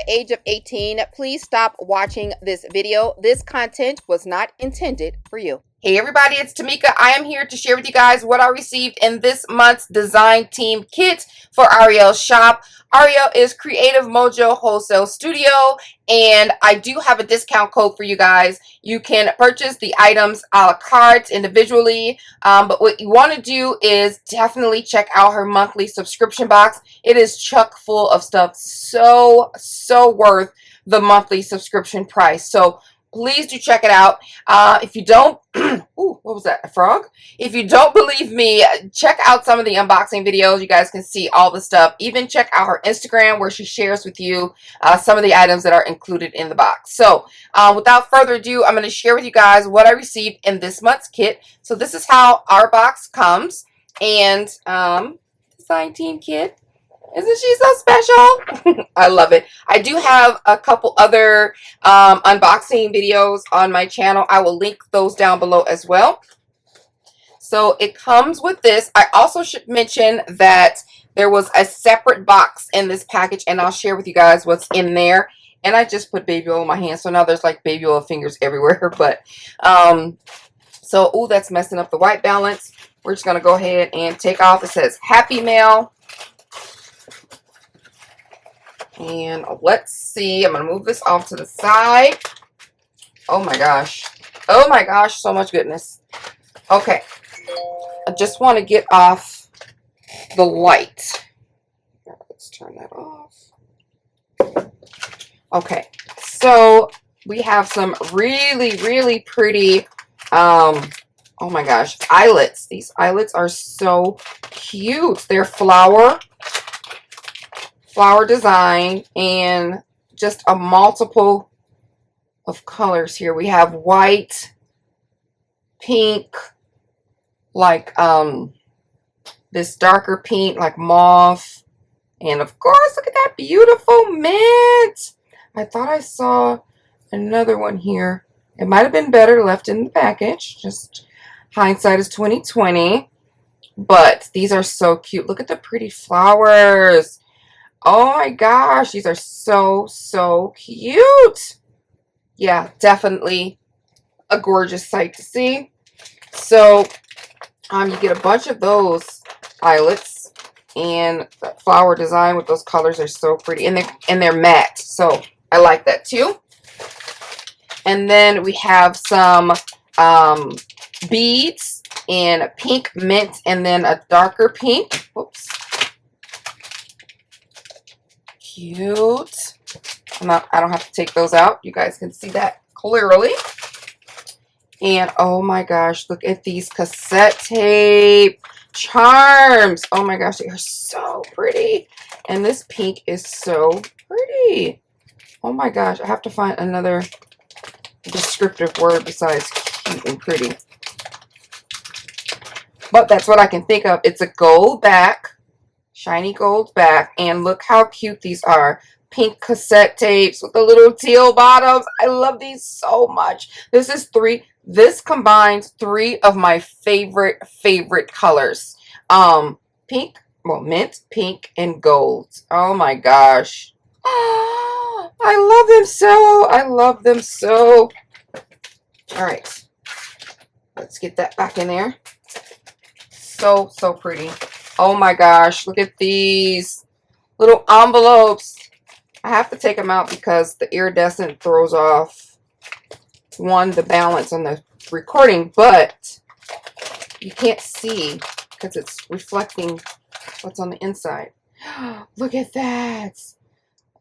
age of 18, please stop watching this video. This content was not intended for you. Hey everybody, it's TMIKA. I am here to share with you guys what I received in this month's design team kit for Ariel's shop. Ariel is Creative Mojo Wholesale Studio, and I do have a discount code for you guys. You can purchase the items a la carte individually, but what you want to do is definitely check out her monthly subscription box. It is chock full of stuff, so worth the monthly subscription price. So please do check it out. If you don't, ooh, what was that, a frog? If you don't believe me, check out some of the unboxing videos. You guys can see all the stuff. Even check out her Instagram where she shares with you some of the items that are included in the box. So without further ado, I'm going to share with you guys what I received in this month's kit. So this is how our box comes. And design team kit. Isn't she so special? I love it. I do have a couple other unboxing videos on my channel. I will link those down below as well. So it comes with this. I also should mention that there was a separate box in this package, and I'll share with you guys what's in there. And I just put baby oil in my hand, so now there's like baby oil fingers everywhere. But so, ooh, that's messing up the white balance. We're just gonna go ahead and take off. It says Happy Mail. And let's see, I'm going to move this off to the side. Oh my gosh. Oh my gosh, so much goodness. Okay. I just want to get off the light. Let's turn that off. Okay. So we have some really pretty, oh my gosh, eyelets. These eyelets are so cute. They're flower design, and just a multiple of colors here. We have white, pink, like this darker pink, like mauve, and of course, look at that beautiful mint. I thought I saw another one here. It might have been better left in the package. Just hindsight is 2020. But these are so cute. Look at the pretty flowers. Oh my gosh, these are so cute. Yeah, definitely a gorgeous sight to see. So you get a bunch of those eyelets, and that flower design with those colors are so pretty, and they're matte, so I like that too. And then we have some beads in pink mint, and then a darker pink. Whoops. Cute. I don't have to take those out. You guys can see that clearly. And oh my gosh, look at these cassette tape charms. Oh my gosh, they are so pretty. And this pink is so pretty. Oh my gosh, I have to find another descriptive word besides cute and pretty. But that's what I can think of. It's a gold back. Shiny gold back, and look how cute these are. Pink cassette tapes with the little teal bottoms. I love these so much. This combines three of my favorite colors. Pink, well, mint, pink, and gold. Oh my gosh. Oh, I love them so. I love them so. All right. Let's get that back in there. So pretty. Oh my gosh, look at these little envelopes. I have to take them out because the iridescent throws off, one, the balance on the recording, but you can't see because it's reflecting what's on the inside. Look at that.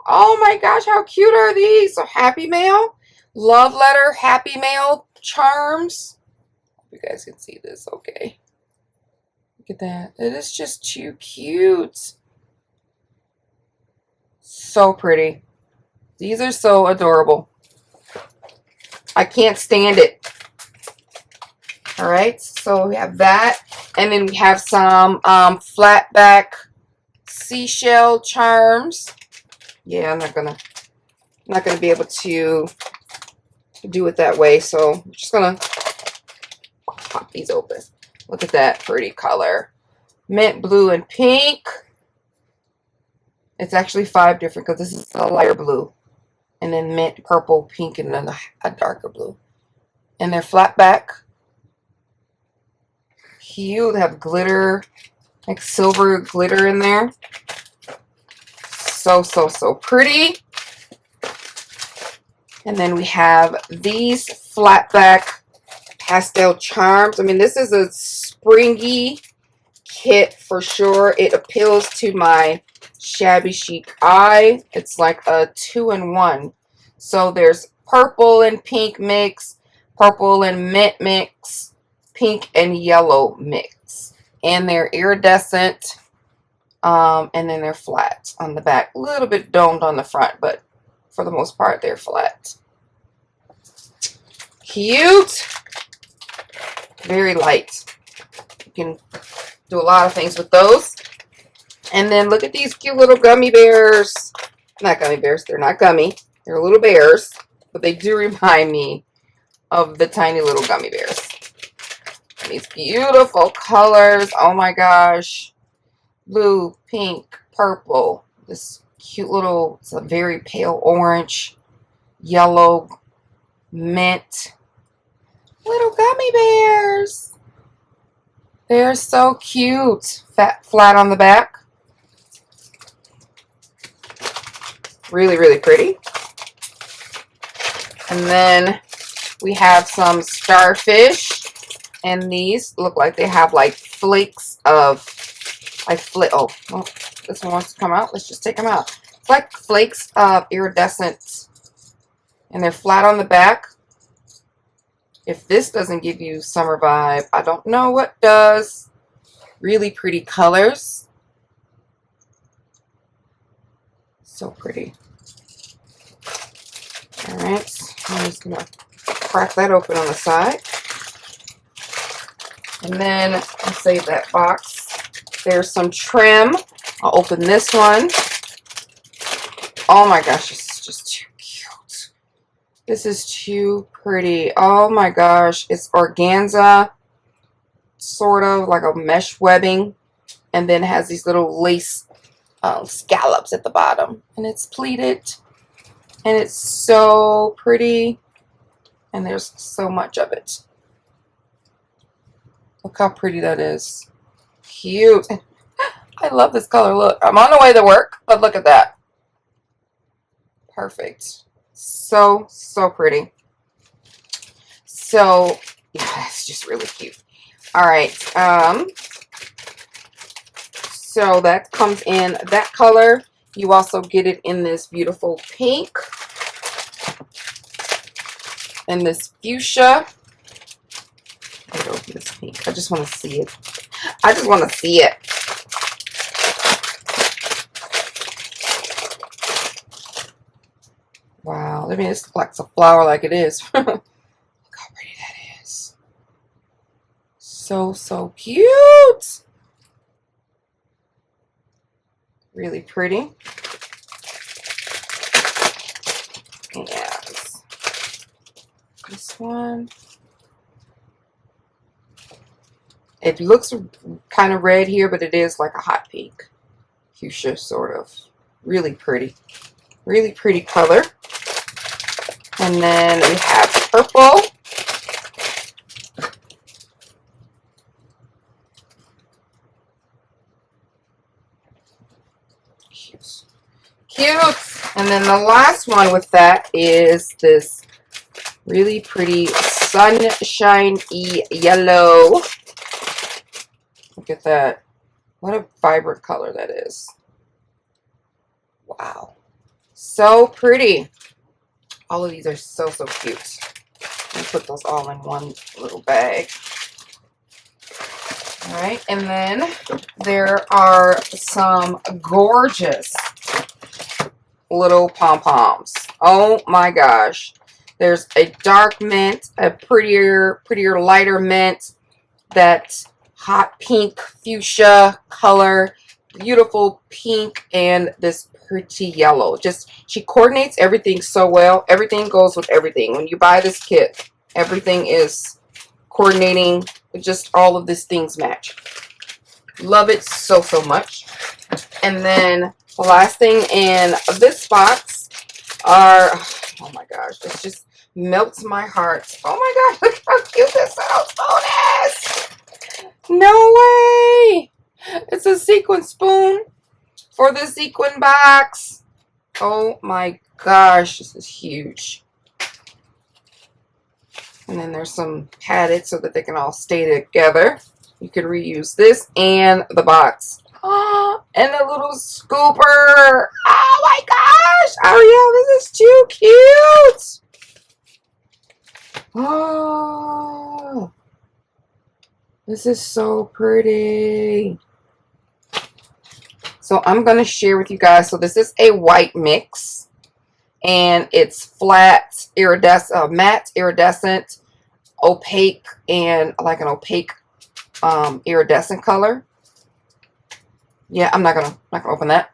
Oh my gosh, how cute are these? So Happy Mail, love letter, Happy Mail charms. You guys can see this, okay. Look at that. It is just too cute. So pretty. These are so adorable. I can't stand it. All right. So we have that. And then we have some flat back seashell charms. Yeah, I'm not gonna be able to do it that way. So I'm just gonna pop these open. Look at that pretty color. Mint, blue, and pink. It's actually 5 different because this is a lighter blue. and then mint, purple, pink, and then a darker blue. And they're flat back. Cute. They have glitter, like silver glitter in there. So, so, so pretty. And then we have these flat back pastel charms. I mean, this is a springy kit for sure. It appeals to my shabby chic eye. It's like a 2-in-1. So there's purple and pink mix, purple and mint mix, pink and yellow mix. And they're iridescent. And then they're flat on the back. A little bit domed on the front, but for the most part, they're flat. Cute. Very light. You can do a lot of things with those. And then look at these cute little gummy bears. Not gummy bears. They're not gummy. They're little bears. But they do remind me of the tiny little gummy bears. And these beautiful colors. Oh my gosh. Blue, pink, purple. This cute little, it's a very pale orange, yellow, mint. Little gummy bears. They're so cute. Flat on the back. Really, really pretty. And then we have some starfish. And these look like they have like flakes of, oh, this one wants to come out. Let's just take them out. It's like flakes of iridescent. And they're flat on the back. If this doesn't give you summer vibe, I don't know what does. Really pretty colors. So pretty. Alright, I'm just going to crack that open on the side. And then I'll save that box. There's some trim. I'll open this one. Oh my gosh, this is just too cute. This is too pretty. Oh my gosh, it's organza, sort of like a mesh webbing, and then has these little lace scallops at the bottom. And it's pleated, and it's so pretty, and there's so much of it. Look how pretty that is. Cute. I love this color. Look, I'm on the way to work, but look at that. Perfect. So, so pretty. So, yeah, it's just really cute. All right. So that comes in that color. You also get it in this beautiful pink and this fuchsia. I don't open this pink. I just want to see it. I just want to see it. Wow, I mean, this looks like a flower like it is. Look how pretty that is. So, so cute. Really pretty. And this one. It looks kind of red here, but it is like a hot pink. Fuchsia, sort of. Really pretty. Really pretty color. And then we have purple. Cute. Cute. And then the last one with that is this really pretty sunshine-y yellow. Look at that. What a vibrant color that is. Wow. So pretty. All of these are so, so cute. I'm put those all in one little bag. All right. And then there are some gorgeous little pom-poms. Oh my gosh. There's a dark mint, a prettier, lighter mint, that hot pink fuchsia color, beautiful pink, and this pretty yellow. Just, she coordinates everything so well. Everything goes with everything. When you buy this kit, everything is coordinating. Just all of these things match. Love it so, so much. And then the last thing in this box are, oh my gosh, this just melts my heart. Oh my gosh, look how cute this little spoon is. No way. It's a sequin spoon for the sequin box. Oh my gosh, this is huge. And then there's some padded so that they can all stay together. You can reuse this and the box. Oh, and a little scooper. Oh my gosh. Ariel, this is too cute. Oh, this is so pretty. So I'm going to share with you guys. So this is a white mix. And it's flat, iridescent, matte, iridescent, opaque, and like an opaque iridescent color. Yeah, I'm not gonna open that.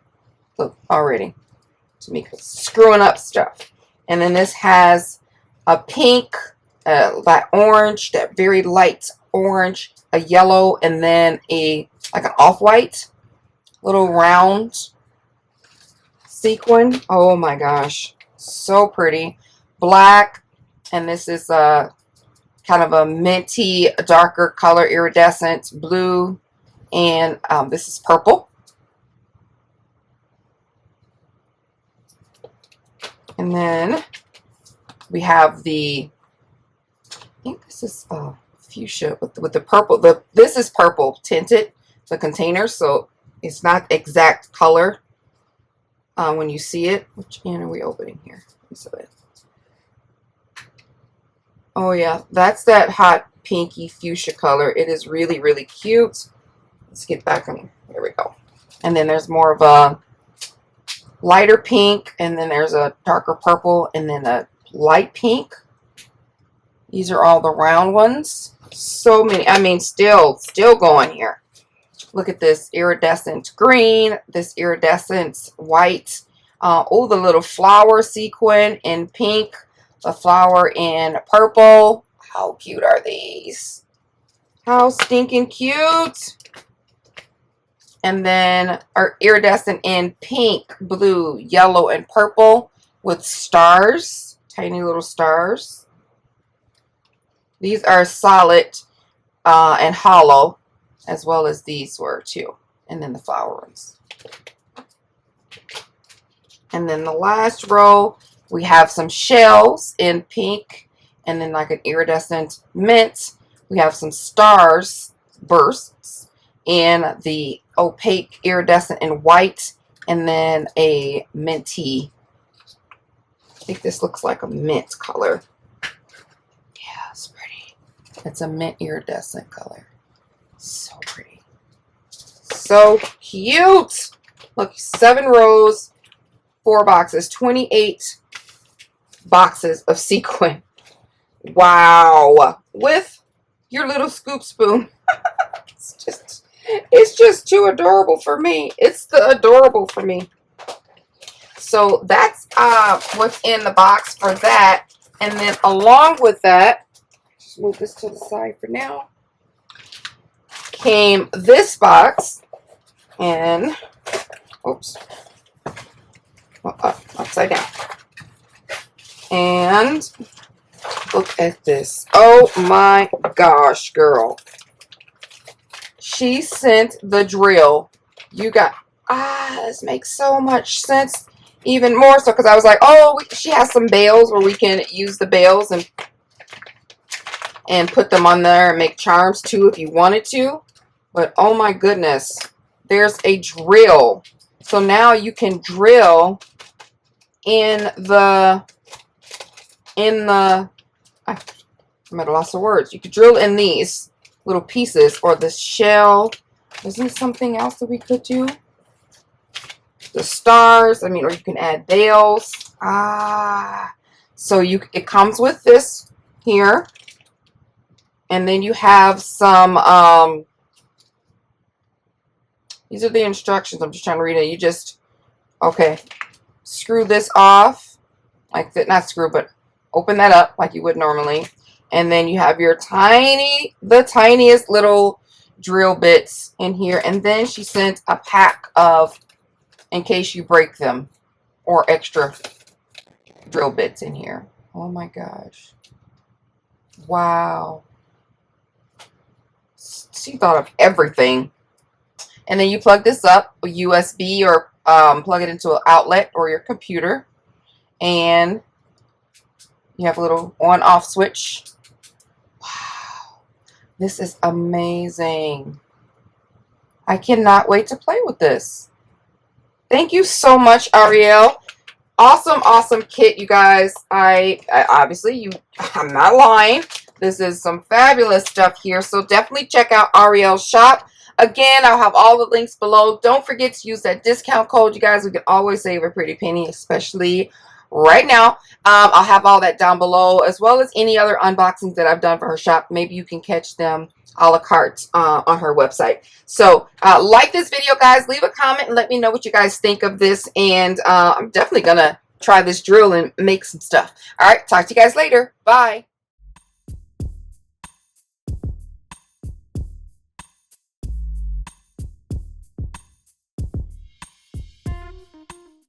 Look, already. Tamika's screwing up stuff. And then this has a pink, that orange, that very light orange, a yellow, and then like an off-white little round sequin. Oh my gosh, so pretty. Black, and this is a kind of a minty, darker color, iridescent blue, and this is purple. And then we have the, I think this is fuchsia with the purple. This is purple tinted, the container, so it's not exact color when you see it. Which end are we opening here? Oh yeah, that's that hot pinky fuchsia color. It is really, really cute. Let's get back on. There we go. And then there's more of a lighter pink, and then there's a darker purple, and then a light pink. These are all the round ones. So many. I mean, still going here. Look at this iridescent green, this iridescent white. Oh, the little flower sequin in pink, the flower in purple. How cute are these? How stinking cute. And then our iridescent in pink, blue, yellow, and purple with stars, tiny little stars. These are solid and hollow, as well as these were too. And then the flower ones. And then the last row, we have some shells in pink, and then like an iridescent mint. We have some stars bursts in the opaque iridescent in white, and then a minty, I think this looks like a mint color. Yeah, it's pretty. It's a mint iridescent color. So pretty. So cute. Look, 7 rows, 4 boxes, 28 boxes of sequin. Wow. With your little scoop spoon. It's just too adorable for me. It's the adorable for me. So that's what's in the box for that. And then along with that, just move this to the side for now, came this box. And oops, upside down. And look at this. Oh my gosh, girl. She sent the drill. You got, this makes so much sense. Even more so because I was like, oh, she has some bales where we can use the bales and put them on there and make charms too if you wanted to. But oh my goodness, there's a drill. So now you can drill in the I'm at a loss of words. You could drill in these little pieces or the shell. Isn't there something else that we could do? The stars, I mean, or you can add bales. So it comes with this here. And then you have some, these are the instructions. I'm just trying to read it. You just, okay, screw this off. Like that, not screw, but open that up like you would normally. And then you have your the tiniest little drill bits in here. And then she sent a pack of, in case you break them, or extra drill bits in here. Oh my gosh. Wow. She thought of everything. And then you plug this up with USB or plug it into an outlet or your computer. And you have a little on-off switch. Wow. This is amazing. I cannot wait to play with this. Thank you so much, Ariel. Awesome kit, you guys. I obviously, I'm not lying. This is some fabulous stuff here. So definitely check out Ariel's shop. Again, I'll have all the links below. Don't forget to use that discount code, you guys. We can always save a pretty penny, especially right now. I'll have all that down below, as well as any other unboxings that I've done for her shop. Maybe you can catch them a la carte on her website. So like this video, guys. Leave a comment and let me know what you guys think of this. And I'm definitely gonna try this drill and make some stuff. All right, talk to you guys later. Bye.